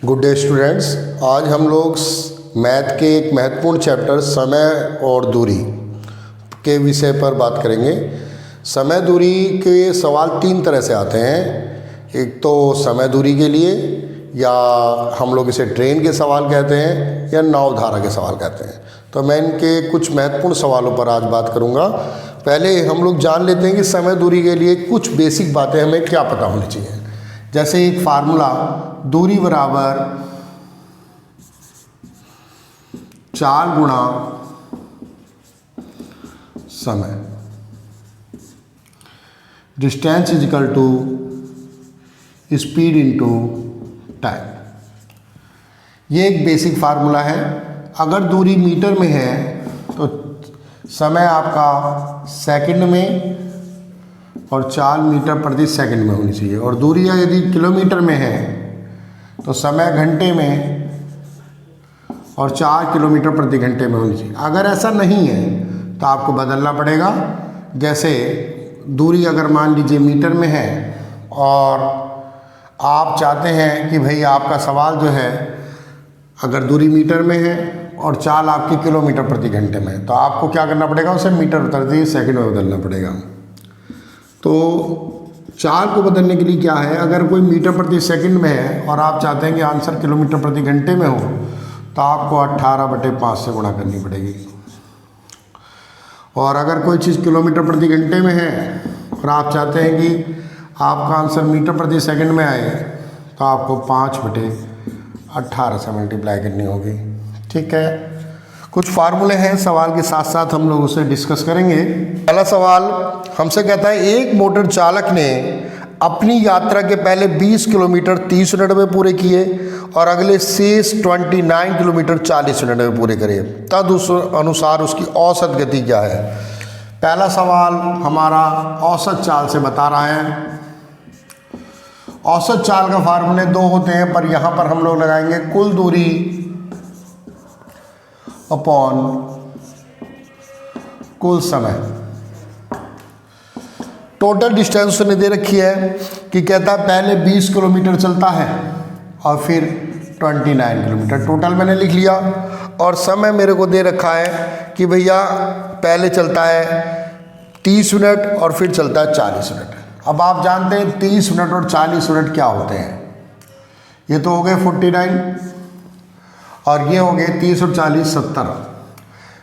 Good day students. आज हम लोग मैथ के एक महत्वपूर्ण चैप्टर समय और दूरी के विषय पर बात करेंगे। समय दूरी के सवाल तीन तरह से आते हैं। एक तो समय दूरी के लिए, या हम लोग इसे ट्रेन के सवाल कहते हैं, या नाव धारा के सवाल कहते हैं। तो मैं इनके कुछ महत्वपूर्ण सवालों पर आज बात करूंगा। पहले हम लोग जान लेते हैं कि समय दूरी के लिए कुछ बेसिक बातें हमें क्या पता होनी चाहिए। जैसे एक फार्मूला, दूरी बराबर 4 गुणा समय, distance is equal to speed into time. ये एक बेसिक फार्मूला है। अगर दूरी मीटर में है तो समय आपका सेकंड में और 4 मीटर प्रति सेकंड में होनी चाहिए, और दूरी यदि किलोमीटर में है तो समय घंटे में और 4 किलोमीटर प्रति घंटे में होनी चाहिए। अगर ऐसा नहीं है तो आपको बदलना पड़ेगा। जैसे दूरी अगर मान लीजिए मीटर में है और आप चाहते हैं कि भाई आपका सवाल जो है, अगर दूरी मीटर में है और चाल आपकी किलोमीटर प्रति घंटे में है, तो आपको क्या करना पड़ेगा, उसे मीटर उतर दिए सेकंड में बदलना पड़ेगा। तो चाल को बदलने के लिए क्या है, अगर कोई मीटर प्रति सेकंड में है और आप चाहते हैं कि आंसर किलोमीटर प्रति घंटे में हो, तो आपको 18/5 से गुणा करनी पड़ेगी। और अगर कोई चीज़ किलोमीटर प्रति घंटे में है और आप चाहते हैं कि आपका आंसर मीटर प्रति सेकंड में आए, तो आपको 5/18 से मल्टीप्लाई करनी होगी। ठीक है, कुछ फार्मूले हैं, सवाल के साथ साथ हम लोग उसे डिस्कस करेंगे। पहला सवाल हमसे कहता है, एक मोटर चालक ने अपनी यात्रा के पहले 20 किलोमीटर 30 मिनट में पूरे किए और अगले शेष 29 किलोमीटर 40 मिनट में पूरे करे, तद उस अनुसार उसकी औसत गति क्या है। पहला सवाल हमारा औसत चाल से बता रहा है। औसत चाल का फार्मूले 2 होते हैं, पर यहाँ पर हम लोग लगाएंगे कुल दूरी अपॉन कुल समय। टोटल डिस्टेंस ने दे रखी है कि कहता है पहले 20 किलोमीटर चलता है और फिर 29 किलोमीटर, टोटल मैंने लिख लिया। और समय मेरे को दे रखा है कि भैया पहले चलता है 30 मिनट और फिर चलता है 40 मिनट। अब आप जानते हैं 30 मिनट और 40 मिनट क्या होते हैं। ये तो हो गए 49 और ये हो गए 30 और 40 70।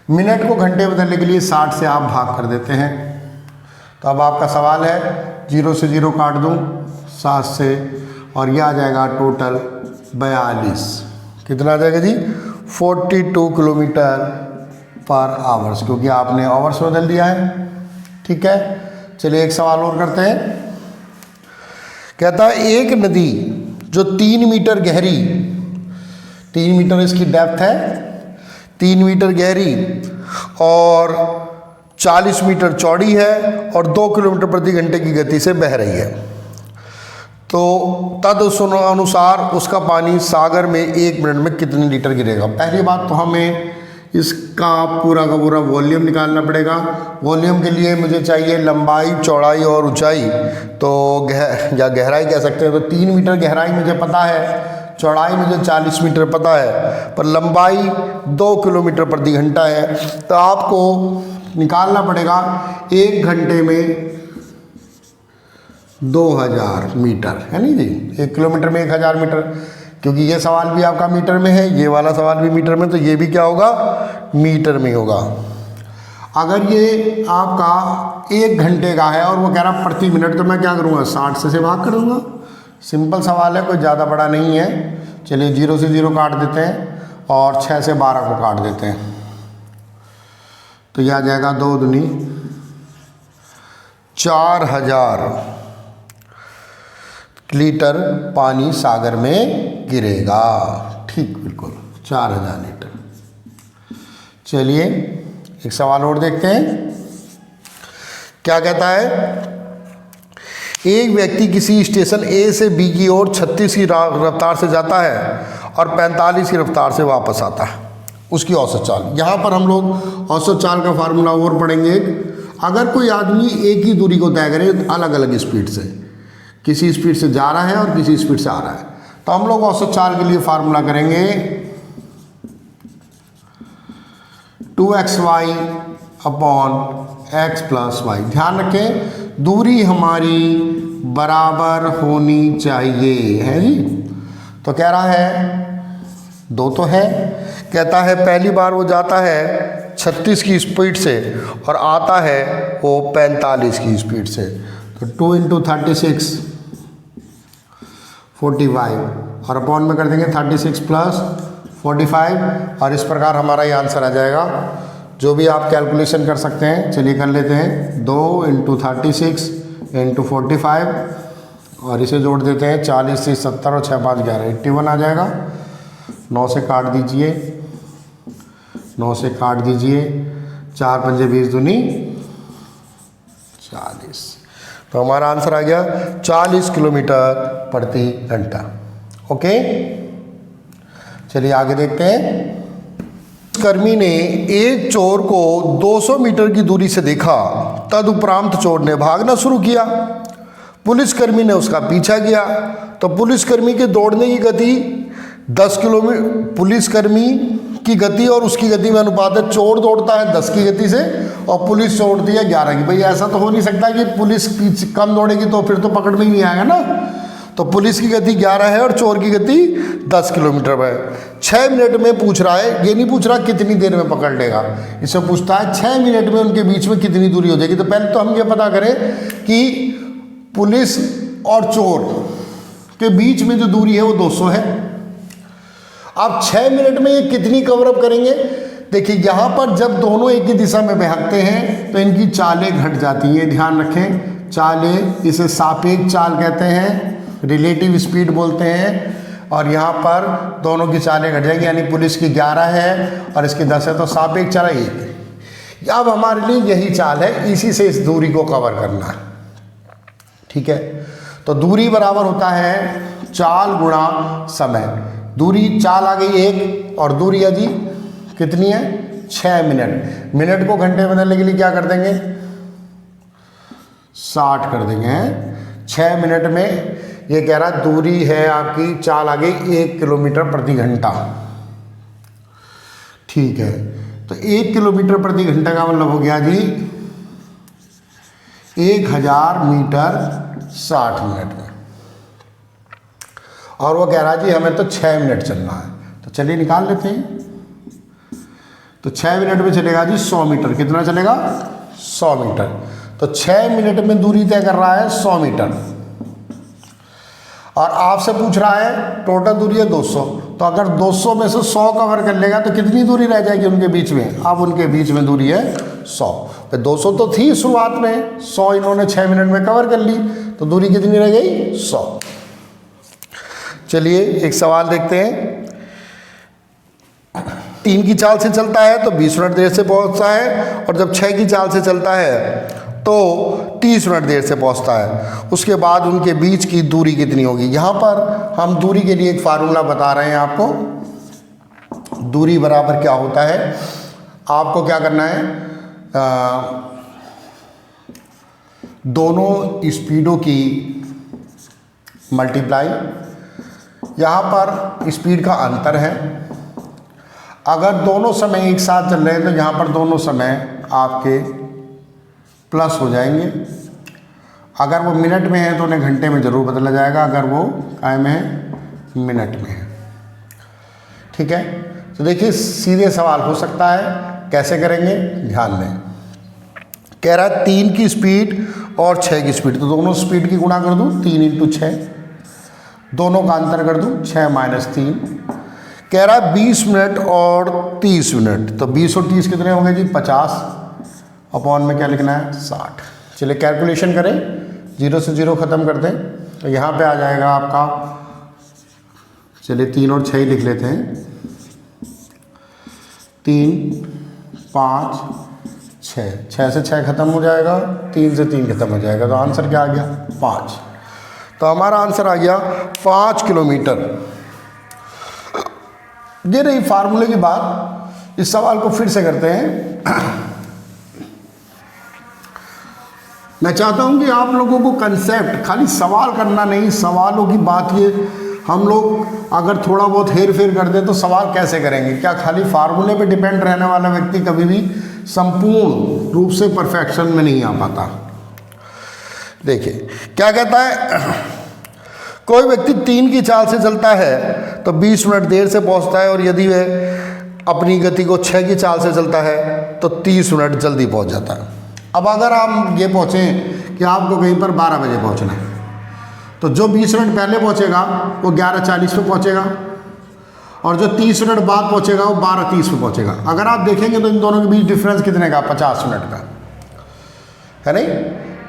मिनट को घंटे बदलने के लिए 60 से आप भाग कर देते हैं। तो अब आपका सवाल है, 0 से 0 काट दूं 7 से, और यह आ जाएगा टोटल 42। कितना आ जाएगा जी, 42 किलोमीटर पर आवर्स, क्योंकि आपने आवर्स बदल दिया है। ठीक है, चलिए एक सवाल और करते हैं। कहता है एक नदी जो 3 मीटर गहरी, 3 मीटर इसकी डेप्थ है, 3 मीटर गहरी और 40 मीटर चौड़ी है और 2 किलोमीटर प्रति घंटे की गति से बह रही है, तो तद उस अनुसार उसका पानी सागर में 1 मिनट में कितने लीटर गिरेगा। पहली बात तो हमें इसका पूरा का पूरा वॉल्यूम निकालना पड़ेगा। वॉल्यूम के लिए मुझे चाहिए लंबाई, चौड़ाई और ऊंचाई, तो या गहराई कह सकते हैं। तो 3 मीटर गहराई मुझे पता है, चौड़ाई मुझे 40 मीटर पता है, पर लंबाई 2 किलोमीटर प्रति घंटा है। तो आपको निकालना पड़ेगा 1 घंटे में 2000 मीटर, है नहीं जी, 1 किलोमीटर में 1000 मीटर, क्योंकि ये सवाल भी आपका मीटर में है, ये वाला सवाल भी मीटर में, तो ये भी क्या होगा, मीटर में होगा। अगर ये आपका 1 घंटे का है और वो कह रहा प्रति मिनट, तो मैं क्या करूँगा, 60 से भाग करूँगा। सिंपल सवाल है, कोई ज़्यादा बड़ा नहीं है। चलिए 0 से 0 काट देते हैं और 6 से 12 को काट देते हैं, तो यह आ जाएगा 2 दूनी 4000 लीटर पानी सागर में गिरेगा। ठीक, बिल्कुल 4000 लीटर। चलिए एक सवाल और देखते हैं। क्या कहता है, एक व्यक्ति किसी स्टेशन ए से बी की ओर 36 की रफ्तार से जाता है और 45 की रफ्तार से वापस आता है, उसकी औसत चाल। यहाँ पर हम लोग औसत चाल का फार्मूला और पढ़ेंगे। अगर कोई आदमी एक ही दूरी को तय करे अलग अलग स्पीड से, किसी स्पीड से जा रहा है और किसी स्पीड से आ रहा है, तो हम लोग औसत चाल के लिए फार्मूला करेंगे 2xy upon x plus Y. ध्यान रखें दूरी हमारी बराबर होनी चाहिए, है जी। तो कह रहा है 2 तो है, कहता है पहली बार वो जाता है 36 की स्पीड से और आता है वो 45 की स्पीड से। तो 2 × 36 45 और अपॉन में कर देंगे 36 प्लस 45 और इस प्रकार हमारा ये आंसर आ जाएगा। जो भी आप कैलकुलेशन कर सकते हैं चलिए कर लेते हैं। 2 × 36 × 45 और इसे जोड़ देते हैं 40 से 70 और 6 5 11 81 आ जाएगा। 9 से काट दीजिए, 9 से काट दीजिए, 4 × 5 20 दूनी 40। तो हमारा आंसर आ गया 40 किलोमीटर प्रति घंटा। ओके, चलिए आगे देखते हैं। कर्मी ने एक चोर को 200 मीटर की दूरी से देखा, तदुपरांत चोर ने भागना शुरू किया। पुलिसकर्मी ने उसका पीछा किया तो पुलिसकर्मी के दौड़ने की गति 10 किलोमीटर, पुलिसकर्मी की गति और उसकी गति में अनुपात है। चोर दौड़ता है 10 की गति से और पुलिस दौड़ती है 11 की। भाई ऐसा तो हो नहीं सकता कि पुलिस कम दौड़ेगी तो फिर तो पकड़ में ही नहीं आएगा ना। तो पुलिस की गति 11 है और चोर की गति 10 किलोमीटर पर है। 6 मिनट में पूछ रहा है, ये नहीं पूछ रहा कितनी देर में पकड़ लेगा, इससे पूछता है 6 मिनट में उनके बीच में कितनी दूरी हो जाएगी। तो पहले तो हम ये पता करें कि पुलिस और चोर के बीच में जो दूरी है वो 200 है। आप 6 मिनट में ये कितनी कवरअप करेंगे? देखिए यहाँ पर जब दोनों एक ही दिशा में बहकते हैं तो इनकी चालें घट जाती हैं। ध्यान रखें, चालें, इसे सापेक्ष चाल कहते हैं, रिलेटिव स्पीड बोलते हैं। और यहाँ पर दोनों की चालें घट जाएंगी, यानी पुलिस की 11 है और इसकी 10 है तो सापेक्ष चाल 1। अब हमारे लिए यही चाल है, इसी से इस दूरी को कवर करना है। ठीक है, तो दूरी बराबर होता है चाल गुणा समय। दूरी चाल आ गई 1 और दूरी यदि कितनी है 6 मिनट। मिनट को घंटे में बदलने के लिए क्या कर देंगे 60 कर देंगे। 6 मिनट में ये कह रहा दूरी है आपकी, चाल आ गई 1 किलोमीटर प्रति घंटा। ठीक है, तो 1 किलोमीटर प्रति घंटा का मतलब हो गया जी 1000 मीटर 60 मिनट में। और वो कह रहा जी हमें तो 6 मिनट चलना है, तो चलिए निकाल लेते हैं। तो 6 मिनट में चलेगा जी 100 मीटर। कितना चलेगा 100 मीटर। तो 6 मिनट में दूरी तय कर रहा है 100 मीटर और आपसे पूछ रहा है टोटल दूरी है 200। तो अगर 200 में से 100 कवर कर लेगा तो कितनी दूरी रह जाएगी उनके बीच में? अब उनके बीच में दूरी है 100। तो 200 तो थी शुरुआत में, 100 इन्होंने 6 मिनट में कवर कर ली, तो दूरी कितनी रह गई 100। चलिए एक सवाल देखते हैं। 3 की चाल से चलता है तो 20 मिनट देर से पहुंचता है और जब 6 की चाल से चलता है तो 30 मिनट देर से पहुंचता है। उसके बाद उनके बीच की दूरी कितनी होगी? यहाँ पर हम दूरी के लिए एक फार्मूला बता रहे हैं आपको। दूरी बराबर क्या होता है, आपको क्या करना है, दोनों स्पीडों की मल्टीप्लाई। यहाँ पर स्पीड का अंतर है। अगर दोनों समय एक साथ चल रहे हैं तो यहाँ पर दोनों समय आपके प्लस हो जाएंगे। अगर वो मिनट में है तो उन्हें घंटे में ज़रूर बदला जाएगा, अगर वो काय में है मिनट में है। ठीक है, तो देखिए सीधे सवाल हो सकता है, कैसे करेंगे ध्यान दें। कह रहा है 3 की स्पीड और 6 की स्पीड, तो दोनों स्पीड की गुणा कर दूँ 3 × 6, दोनों का अंतर कर दूँ 6 - 3। कह रहा है 20 मिनट और 30 मिनट, तो 20 और 30 कितने होंगे जी 50। अपॉन में क्या लिखना है 60। चलिए कैलकुलेशन करें, 0 से 0 ख़त्म कर दें तो यहाँ पे आ जाएगा आपका, चलिए 3 और 6 ही लिख लेते हैं। 3 5 6, 6 से 6 ख़त्म हो जाएगा, 3 से 3 ख़त्म हो जाएगा, तो आंसर क्या आ गया 5। तो हमारा आंसर आ गया 5 किलोमीटर। ये रही फार्मूले की बात। इस सवाल को फिर से करते हैं। मैं चाहता हूं कि आप लोगों को कंसेप्ट, खाली सवाल करना नहीं, सवालों की बात ये हम लोग अगर थोड़ा बहुत हेर फेर कर दें तो सवाल कैसे करेंगे? क्या खाली फार्मूले पे डिपेंड रहने वाला व्यक्ति कभी भी संपूर्ण रूप से परफेक्शन में नहीं आ पाता। देखिए क्या कहता है, कोई व्यक्ति 3 की चाल से चलता है तो 20 मिनट देर से पहुंचता है, और यदि वह अपनी गति को 6 की चाल से चलता है तो 30 मिनट जल्दी पहुंच जाता है। अब अगर आप ये पहुँचें कि आपको कहीं पर 12 बजे पहुंचना है, तो जो 20 मिनट पहले पहुंचेगा वो 11:40 पे पहुंचेगा, और जो 30 मिनट बाद पहुंचेगा वो 12:30 पे पहुंचेगा। अगर आप देखेंगे तो इन दोनों के बीच डिफरेंस कितने का? 50 मिनट का है नहीं?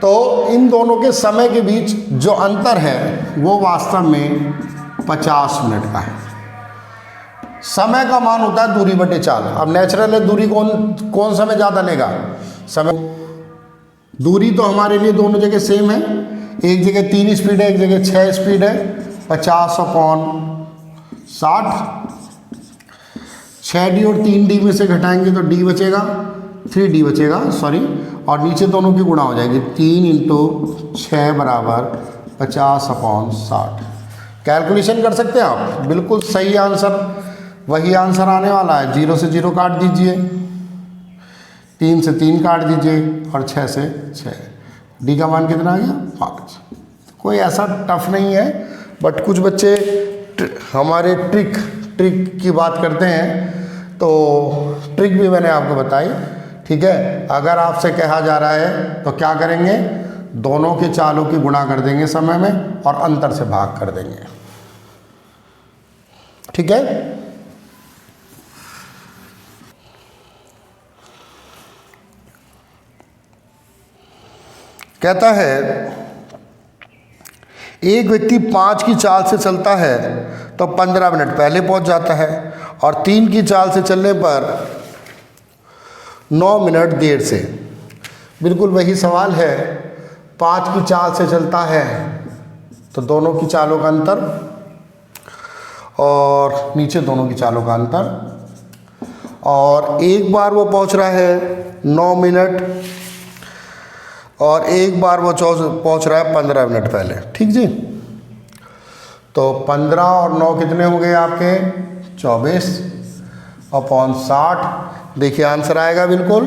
तो इन दोनों के समय के बीच जो अंतर है वो वास्तव में 50 मिनट का है। समय का मान होता है दूरी बटे चाल। अब नेचुरल है, दूरी कौन समय ज़्यादा लेगा? समय। दूरी तो हमारे लिए दोनों जगह सेम है, एक जगह 3 स्पीड है, एक जगह 6 स्पीड है। 50/60, 6D और 3D में से घटाएंगे तो D बचेगा, 3D बचेगा सॉरी, और नीचे दोनों की गुणा हो जाएगी। 3 × 6 = 50/60। कैलकुलेशन कर सकते हैं आप, बिल्कुल सही आंसर वही आंसर आने वाला है। 0 से 0 काट दीजिए, 3 से 3 काट दीजिए, और 6 से 6। D का मान कितना आ गया? 5। कोई ऐसा टफ नहीं है, बट कुछ बच्चे हमारे ट्रिक की बात करते हैं, तो ट्रिक भी मैंने आपको बताई। ठीक है, अगर आपसे कहा जा रहा है तो क्या करेंगे? दोनों के चालों की गुणा कर देंगे समय में, और अंतर से भाग कर देंगे। ठीक है, कहता है एक व्यक्ति 5 की चाल से चलता है तो 15 मिनट पहले पहुंच जाता है, और 3 की चाल से चलने पर 9 मिनट देर से। बिल्कुल वही सवाल है, 5 की चाल से चलता है तो दोनों की चालों का अंतर, और नीचे दोनों की चालों का अंतर, और एक बार वो पहुंच रहा है 9 मिनट, और एक बार वो पहुंच रहा है 15 मिनट पहले। ठीक जी, तो 15 और 9 कितने हो गए आपके? 24/60। देखिए आंसर आएगा बिल्कुल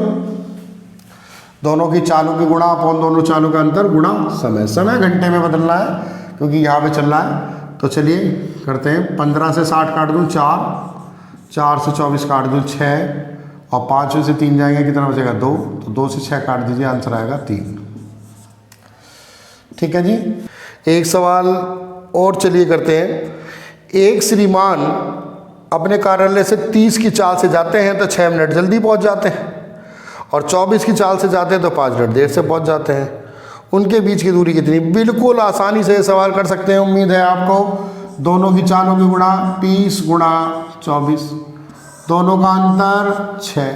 दोनों की चालों की गुणा अपॉन दोनों चालों का अंतर गुणा समय। समय घंटे में बदलना है क्योंकि यहाँ पे चल रहा है। तो चलिए करते हैं, 15 से 60 काट दूँ 4, 4 से 24 काट दूँ 6, और 5 में से 3 जाएंगे कितना बचेगा? 2, तो 2 से 6 काट दीजिए, आंसर आएगा 3। ठीक है जी, एक सवाल और चलिए करते हैं। एक श्रीमान अपने कार्यालय से 30 की चाल से जाते हैं तो 6 मिनट जल्दी पहुंच जाते हैं, और 24 की चाल से जाते हैं तो 5 मिनट देर से पहुंच जाते हैं। उनके बीच की दूरी कितनी? बिल्कुल आसानी से सवाल कर सकते हैं, उम्मीद है आपको। दोनों की चालों की गुणा 30 × 24, दोनों का अंतर 6।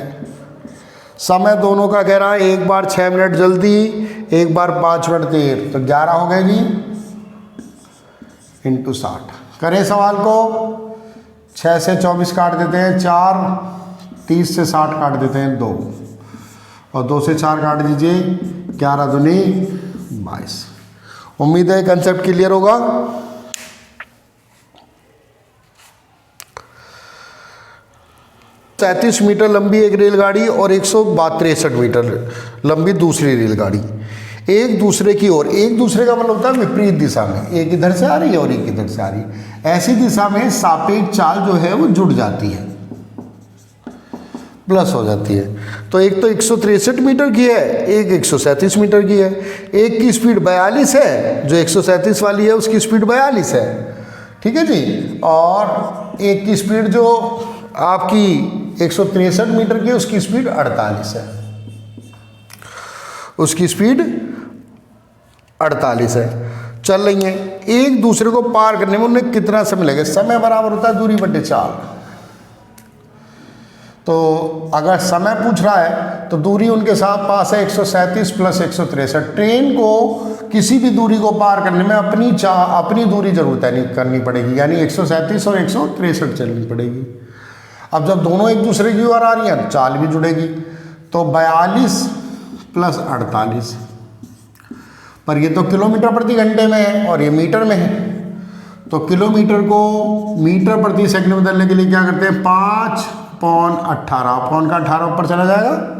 समय दोनों का कह रहा है, एक बार 6 मिनट जल्दी, एक बार 5 मिनट देर, तो 11 हो गए जी × 60। करें सवाल को, 6 से 24 काट देते हैं 4, 30 से 60 काट देते हैं 2, और 2 से 4 काट दीजिए, 11 दूनी 22। उम्मीद है कंसेप्ट क्लियर होगा। सैंतीस मीटर लंबी एक रेलगाड़ी और 163 मीटर लंबी दूसरी रेलगाड़ी एक दूसरे की ओर, एक दूसरे का मतलब होता है विपरीत दिशा में, एक इधर से आ रही है और एक इधर से आ रही है, ऐसी दिशा में सापेक्ष चाल जो है वो जुड़ जाती है, प्लस हो जाती है। तो एक तो 163 मीटर की है, एक 137 मीटर की है। एक की स्पीड 42 है, जो 137 वाली है उसकी स्पीड 42 है, ठीक है जी। और एक की स्पीड जो आपकी 163 मीटर की है उसकी स्पीड 48 है, उसकी स्पीड 48 है। चल रही है, एक दूसरे को पार करने में उन्हें कितना समय लगेगा? समय बराबर होता है दूरी बटे चाल। तो अगर समय पूछ रहा है तो दूरी उनके साथ पास है 137 प्लस 163। ट्रेन को किसी भी दूरी को पार करने में अपनी दूरी जरूर तय करनी पड़ेगी, यानी 137 और 163 चलनी पड़ेगी। अब जब दोनों एक दूसरे की ओर आ रही हैं चाल भी जुड़ेगी, तो 42 प्लस 48, पर ये तो किलोमीटर प्रति घंटे में है और ये मीटर में है, तो किलोमीटर को मीटर प्रति सेकंड में बदलने के लिए क्या करते हैं, 5/18, पौन का 18 ऊपर चला जाएगा।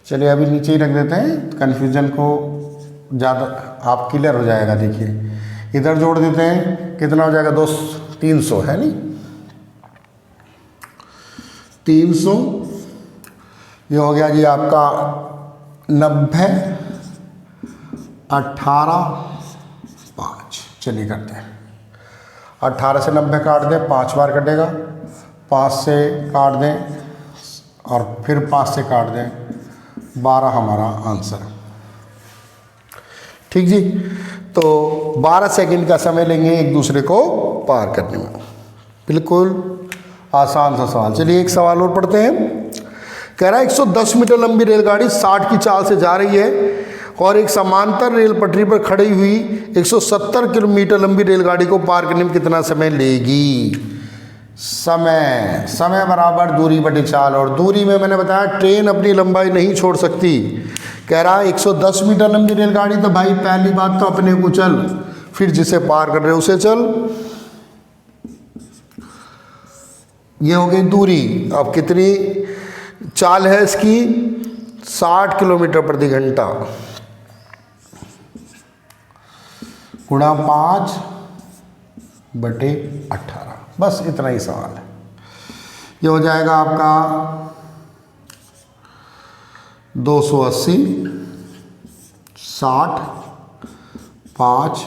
चलिए अभी नीचे ही रख देते हैं, कन्फ्यूजन को ज़्यादा आप क्लियर हो जाएगा। देखिए इधर जोड़ देते हैं, कितना हो जाएगा, 300 है नहीं, 300 ये हो गया जी आपका 90, 18, 5। चलिए करते हैं, 18 से 90 काट दें, 5 बार कटेगा, 5 से काट दें और फिर 5 से काट दें, 12 हमारा आंसर। ठीक जी, तो 12 सेकंड का समय लेंगे एक दूसरे को पार करने में। बिल्कुल आसान सा सवाल। चलिए एक सवाल और पढ़ते हैं। कह रहा है 110 मीटर लंबी रेलगाड़ी 60 की चाल से जा रही है और एक समांतर रेल पटरी पर खड़ी हुई 170 किलोमीटर लंबी रेलगाड़ी को पार करने में कितना समय लेगी। समय बराबर दूरी बटे चाल, और दूरी में मैंने बताया ट्रेन अपनी लंबाई नहीं छोड़ सकती। कह रहा है 110 मीटर लंबी रेलगाड़ी, तो भाई पहली बात तो अपने को चल, फिर जिसे पार कर रहे हो उसे चल। ये हो गई दूरी। अब कितनी चाल है इसकी, 60 किलोमीटर प्रति घंटा गुणा 5/18। बस इतना ही सवाल है। ये हो जाएगा आपका 280, 60, 5,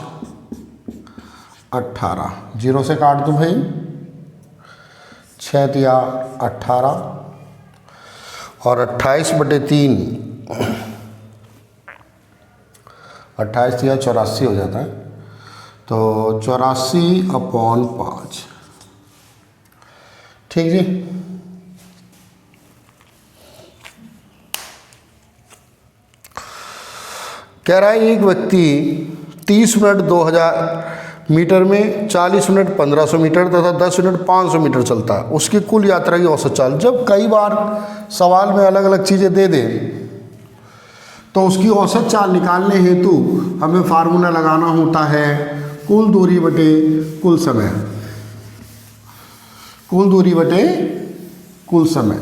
18, 0 से काट दूँ भाई, 6 तिया 18 और 28/3, 28 तिया 84 हो जाता है, तो 84/5। ठीक जी। कह रहा है एक व्यक्ति 30 मिनट 2000 मीटर में, 40 मिनट 1500 मीटर तथा 10 मिनट 500 मीटर चलता है। उसकी कुल यात्रा की औसत चाल। जब कई बार सवाल में अलग अलग चीज़ें दे दें तो उसकी औसत चाल निकालने हेतु हमें फार्मूला लगाना होता है कुल दूरी बटे कुल समय, कुल दूरी बटे कुल समय।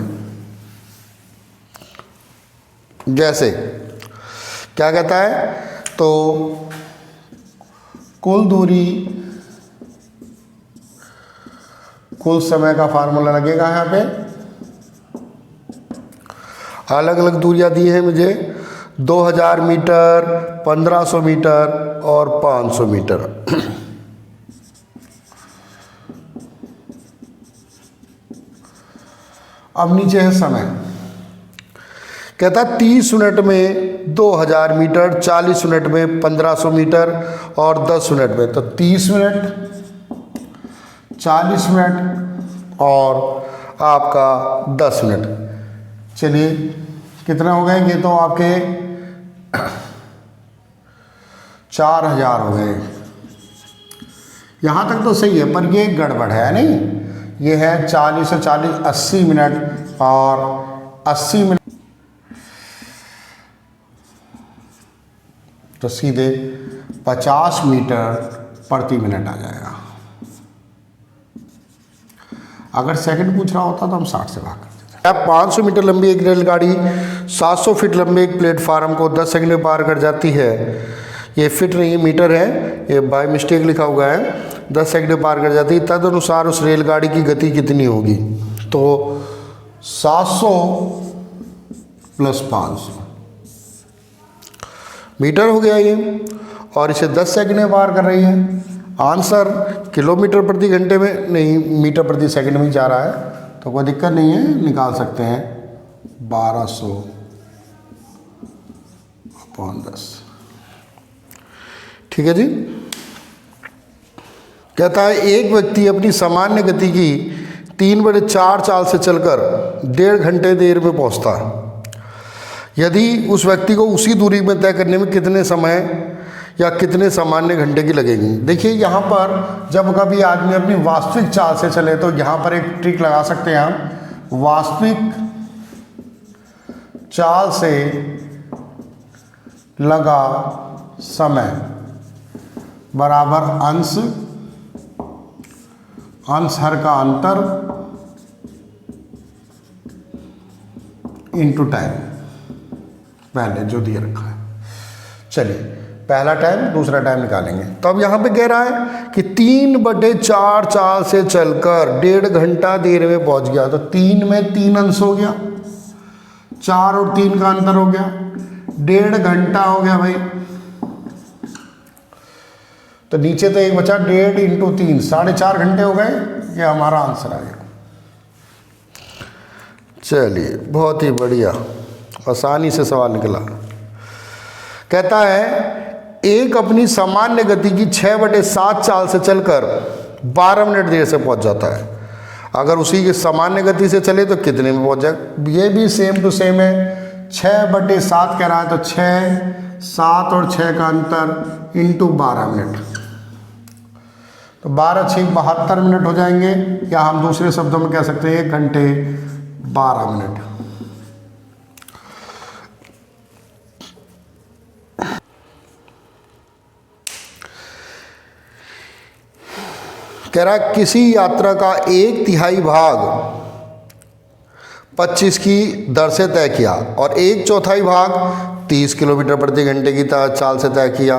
जैसे क्या कहता है, तो कुल दूरी कुल समय का फार्मूला लगेगा। यहाँ पे अलग अलग दूरियां दी हैं मुझे, 2000 मीटर, 1500 मीटर और 500 मीटर। अब नीचे है समय। कहता है 30 मिनट में 2000 मीटर, 40 मिनट में 1500 मीटर और 10 मिनट में, तो 30 मिनट, 40 मिनट और आपका 10 मिनट। चलिए कितना हो गए, ये तो आपके 4000 हो गए। यहाँ तक तो सही है, पर ये गड़बड़ है नहीं। ये है 40 से 40 80 मिनट और 80 मिनट, तो सीधे 50 मीटर प्रति मिनट आ जाएगा। अगर सेकंड पूछ रहा होता तो हम 60 से भाग करते थे। 500 मीटर लंबी एक रेलगाड़ी 700 फीट लंबे एक प्लेटफार्म को 10 सेकंड में पार कर जाती है। ये फिट नहीं मीटर है, ये बाय मिस्टेक लिखा हुआ है। 10 सेकंड में पार कर जाती है, तदनुसार उस रेलगाड़ी की गति कितनी होगी। तो 700 + 500 मीटर हो गया ये, और इसे 10 सेकंड में पार कर रही है। आंसर किलोमीटर प्रति घंटे में नहीं, मीटर प्रति सेकंड में जा रहा है, तो कोई दिक्कत नहीं है, निकाल सकते हैं 1200/10। ठीक है जी। कहता है एक व्यक्ति अपनी सामान्य गति की 3/4 चाल से चलकर 1.5 घंटे देर में पहुंचता है। यदि उस व्यक्ति को उसी दूरी में तय करने में कितने समय या कितने सामान्य घंटे की लगेगी। देखिए यहाँ पर जब कभी आदमी अपनी वास्तविक चाल से चले तो यहाँ पर एक ट्रिक लगा सकते हैं हम। वास्तविक चाल से लगा समय बराबर अंश आंसर का अंतर इंटू टाइम, पहले जो दिया रखा है। चलिए पहला टाइम दूसरा टाइम निकालेंगे। तो अब यहाँ पे कह रहा है कि 3/4 चाल से चलकर 1.5 घंटा देर में पहुंच गया। तो 3 में 3 अंश हो गया, 4 और 3 का अंतर हो गया, 1.5 घंटा हो गया भाई। तो नीचे तो एक बचा, 1.5 इंटू 3 4.5 घंटे हो गए। ये हमारा आंसर आ गया। चलिए बहुत ही बढ़िया, आसानी से सवाल निकला। कहता है एक अपनी सामान्य गति की 6/7 चाल से चलकर 12 मिनट देर से पहुंच जाता है। अगर उसी की सामान्य गति से चले तो कितने में पहुंच जाए। ये भी सेम टू सेम है, 6/7 कह रहा है तो 6, 7 और 6 का अंतर इंटू 12 मिनट। तो 12 6 72 मिनट हो जाएंगे, या हम दूसरे शब्दों में कह सकते हैं 1 घंटे 12 मिनट। कह रहा है किसी यात्रा का 1/3 भाग 25 की दर से तय किया और 1/4 भाग 30 किलोमीटर प्रति घंटे की चाल से तय किया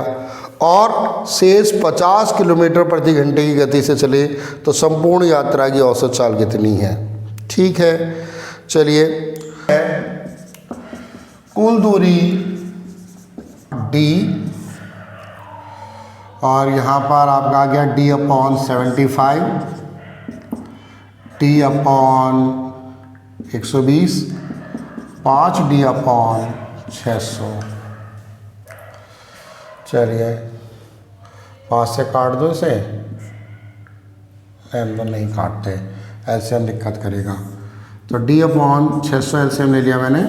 और शेष 50 किलोमीटर प्रति घंटे की गति से चले, तो संपूर्ण यात्रा की औसत चाल कितनी है। ठीक है, चलिए कुल दूरी d और यहाँ पर आपका आ गया d/75, t/120, 5d/600। चलिए 5 से काट दो इसे, नहीं काटते, एलसीएम दिक्कत करेगा। तो d/600 एलसीएम ले लिया मैंने,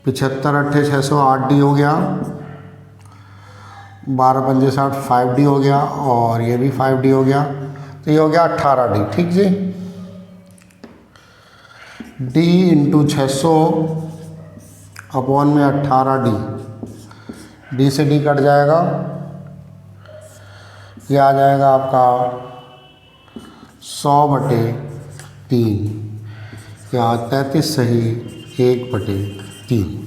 75 8 600 8d हो गया, 12 पंजे 60 5d हो गया, और ये भी 5d हो गया। तो ये हो गया 18d। ठीक जी, d इंटू 600 अपॉन में 18d, d से d कट जाएगा, ये आ जाएगा आपका 100/3, या 33 सही 1/3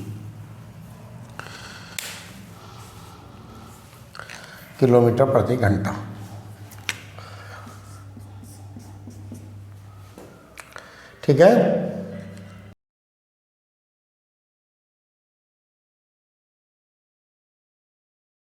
किलोमीटर प्रति घंटा। ठीक है।